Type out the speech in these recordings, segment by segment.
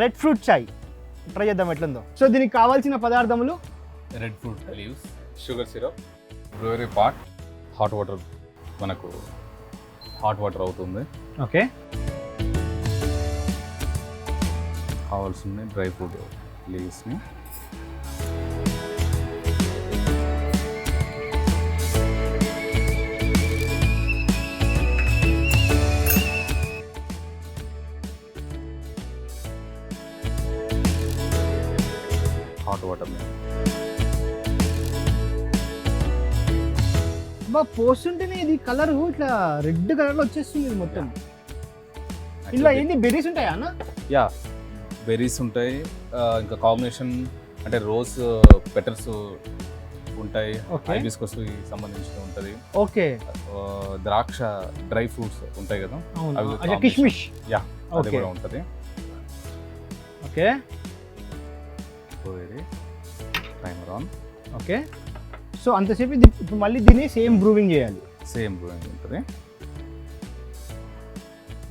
Red fruit చాయ్ try చేద్దాం ఎట్లుందో. So దీనికి కావాల్సిన పదార్థములు red fruit leaves, sugar syrup, brewery pot, hot water. మనకు హాట్ వాటర్ అవుతుంది. ఓకే, కావాల్సిన డ్రై ఫ్రూట్ లీవ్స్ని, హాట్ వాటర్. బా పోస్తుంటేనే ఇది కలర్ ఇట్లా రెడ్ కలర్ లో వచ్చేస్తుంది ఇది మొత్తం. ఇలా ఏంది బెర్రీస్ ఉంటాయా అన్న? యా, బెర్రీస్ ఉంటాయి. ఇంకా కాంబినేషన్ అంటే రోజ్ పెటల్స్ ఉంటాయి, హైబిస్కస్ కి సంబంధించి ఉంటుంది. ఓకే, ద్రాక్ష డ్రై ఫ్రూట్స్ ఉంటాయి కదా, అవి కిష్మిష్. యా, అది కూడా ఉంటుంది. Okay, timer on. Okay, so అంతసేపు ఇప్పుడు మళ్ళీ దీన్ని సేమ్ బ్రూవింగ్ చేయాలి. సేమ్ బ్రూవింగ్ ఉంటుంది.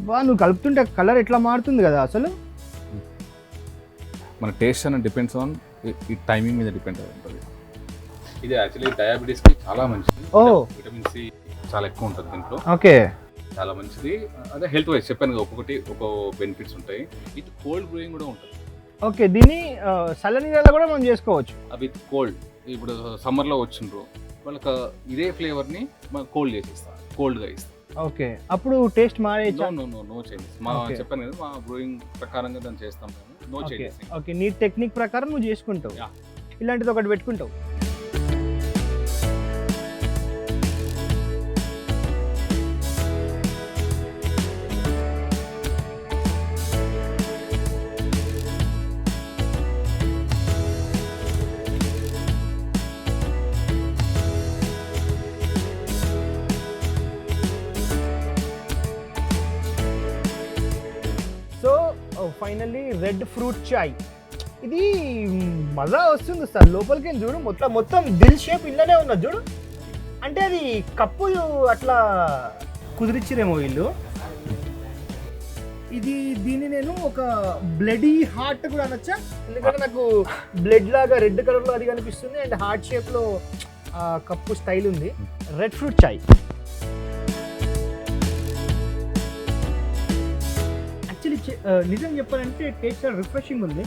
బా నువ్వు కలుపుతుంటే కలర్ ఎట్లా మారుతుంది కదా అసలు. మన టేస్ట్ అనేది డిపెండ్స్ ఆన్ ఈ టైమింగ్ మీద డిపెండ్ అయి ఉంటుంది. ఇది యాక్చువల్లీ డయాబెటీస్కి చాలా మంచిది. విటమిన్ సి చాలా ఎక్కువ ఉంటుంది దీంట్లో. ఓకే, చాలా మంచిది. అదే హెల్త్ వైజ్ చెప్పాను కదా, ఒక్కొక్కటి ఒక్కో బెనిఫిట్స్ ఉంటాయి. ఇది కోల్డ్ బ్రూయింగ్ కూడా ఉంటుంది. ఓకే, దీన్ని చల్లనీళ్ళలో కూడా మనం చేసుకోవచ్చు. With cold. ఇప్పుడు సమ్మర్లో వచ్చిండ్రు వాళ్ళకి ఇదే ఫ్లేవర్ని మనం కోల్డ్ చేసేస్తాం, కోల్డ్గా ఇస్తాం. ఓకే, అప్పుడు టేస్ట్ మారేయచ్చా? No changes. మా చెప్పాను కదా, మా బ్రూయింగ్ ప్రకారంగా దాన్ని చేస్తాం మేము. No changes. ఓకే, నీ టెక్నిక్ ప్రకారం నువ్వు చేసుకుంటావు. ఇలాంటిది ఒకటి పెట్టుకుంటావు. So finally red fruit chai, ఇది మజా వస్తుంది సార్. లోపలికి వెళ్ళి చూడు, మొత్తం దిల్ షేప్ ఇళ్ళనే ఉన్నది చూడు. అంటే అది కప్పు అట్లా కుదిరిచ్చిరేమో వీళ్ళు. దీన్ని నేను ఒక బ్లడీ హార్ట్ కూడా అనొచ్చా, ఎందుకంటే నాకు బ్లడ్ లాగా రెడ్ కలర్లో అది కనిపిస్తుంది అండ్ హార్ట్ షేప్లో కప్పు స్టైల్ ఉంది. రెడ్ ఫ్రూట్ చాయ్ యాక్చువల్లీ నిజం చెప్పాలంటే టేస్ట్ చాలా రిఫ్రెషింగ్ ఉంది.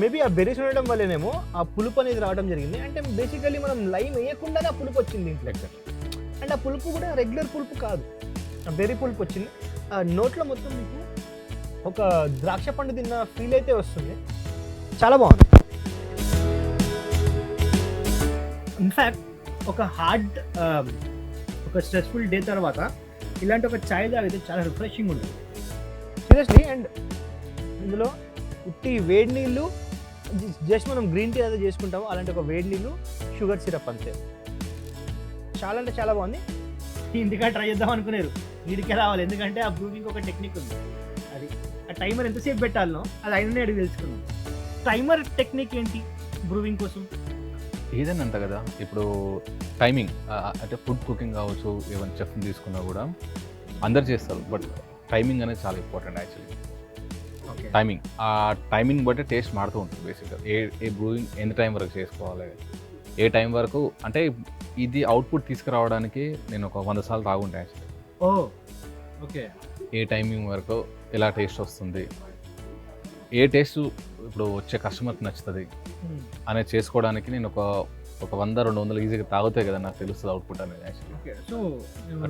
మేబీ ఆ బెర్రీస్ ఉండడం వల్లేనేమో ఆ పులుపు అనేది రావడం జరిగింది. అంటే బేసికల్లీ మనం లైమ్ వేయకుండానే ఆ పులుపు వచ్చింది ఇంట్లో. అండ్ ఆ పులుపు కూడా రెగ్యులర్ పులుపు కాదు, ఆ బెర్రీ పులుపు వచ్చింది. ఆ నోట్లో మొత్తం మీకు ఒక ద్రాక్ష పండు తిన్న ఫీల్ అయితే వస్తుంది. చాలా బాగుంది. ఇన్ఫ్యాక్ట్ ఒక స్ట్రెస్ఫుల్ డే తర్వాత ఇలాంటి ఒక చాయ్ తాగితే చాలా రిఫ్రెషింగ్ ఉంటుంది సీరియస్లీ. అండ్ ఇందులో ఉట్టి వేడి నీళ్ళు, జస్ట్ మనం గ్రీన్ టీ అయితే చేసుకుంటామో అలాంటి ఒక వేడి నీళ్ళు, షుగర్ సిరప్ అంతే. చాలా అంటే చాలా బాగుంది. ఇంటికా ట్రై చేద్దాం అనుకున్నారు, వీడికే రావాలి. ఎందుకంటే ఆ బ్రూవింగ్ ఒక టెక్నిక్ ఉంది. అది ఆ టైమర్ ఎంతసేపు పెట్టాలనో అది అయినా అడిగి తెలుసుకున్నాం. టైమర్ టెక్నిక్ ఏంటి బ్రూవింగ్ కోసం? ఏదైనా అంట కదా, ఇప్పుడు టైమింగ్ అంటే ఫుడ్ కుకింగ్ కావచ్చు, ఏమైనా చెఫ్ని తీసుకున్నా కూడా అందరు చేస్తారు. బట్ టైమింగ్ అనేది చాలా ఇంపార్టెంట్ యాక్చువల్లీ. టైమింగ్, ఆ టైమింగ్ బట్టి టేస్ట్ మారుతూ ఉంటుంది బేసిక్గా. ఏ బ్రూయింగ్ ఎంత టైం వరకు చేసుకోవాలి, ఏ టైం వరకు, అంటే ఇది అవుట్పుట్ తీసుకురావడానికి నేను ఒక 100 సార్లు తాగుంటాను యాక్చువల్లీ. ఓకే, ఏ టైమింగ్ వరకు ఎలా టేస్ట్ వస్తుంది, ఏ టేస్ట్ ఇప్పుడు వచ్చే కస్టమర్కి నచ్చుతుంది అనేది చేసుకోవడానికి నేను ఒక 100-200 ఈజీగా తాగుతాయి కదా, నాకు తెలుస్తుంది అవుట్పుట్ అనేది యాక్చువల్లీ. సో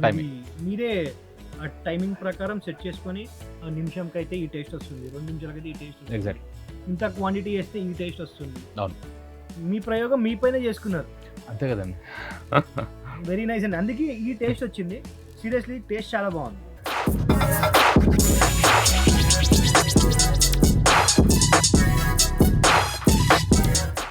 టైమింగ్ మీరే ఆ టైమింగ్ ప్రకారం సెట్ చేసుకొని నిమిషంకి అయితే ఈ టేస్ట్ వస్తుంది, 2 నిమిషాలకైతే ఈ టేస్ట్ వస్తుంది, ఎగ్జాక్ట్ ఇంత క్వాంటిటీ వేస్తే ఈ టేస్ట్ వస్తుంది. అవును, మీ ప్రయోగం మీ పైన చేసుకున్నారు అంతే కదండి. వెరీ నైస్ అండి, అందుకే ఈ టేస్ట్ వచ్చింది. సీరియస్లీ టేస్ట్ చాలా బాగుంది.